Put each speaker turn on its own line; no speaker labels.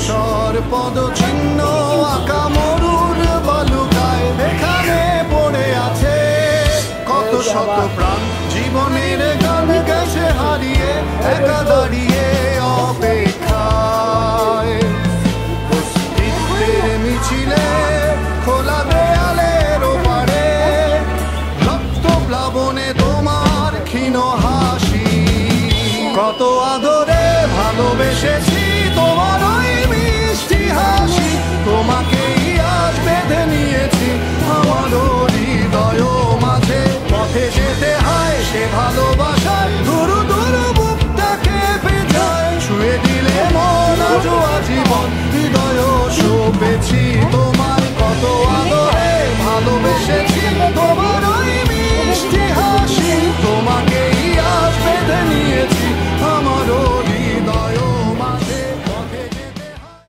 ধূসর পদচিহ্ন আঁকা মরুর বালুকায় এখানে পড়ে আছে কত শত প্রাণ জীবনের গান গেছে হারিয়ে একা দাঁড়িয়ে অপেক্ষায় অস্তিত্বের মিছিলে খোলা দেয়ালের ওপারে রক্ত প্লাবনে তোমার ক্ষীণ হাসি কত আদরে ভালোবেসেছি তোমার ওই মিষ্টি হাসি তোমাকেই আজ বেঁধে নিয়েছি আমারও হৃদয় মাঝে পথে যেতে হয় সে ভালোবাসায় দুরু দুরু বুকটাকে পেঁচায় ছুঁয়ে দিলে মন আজও আজীবন হৃদয় সপেছি তো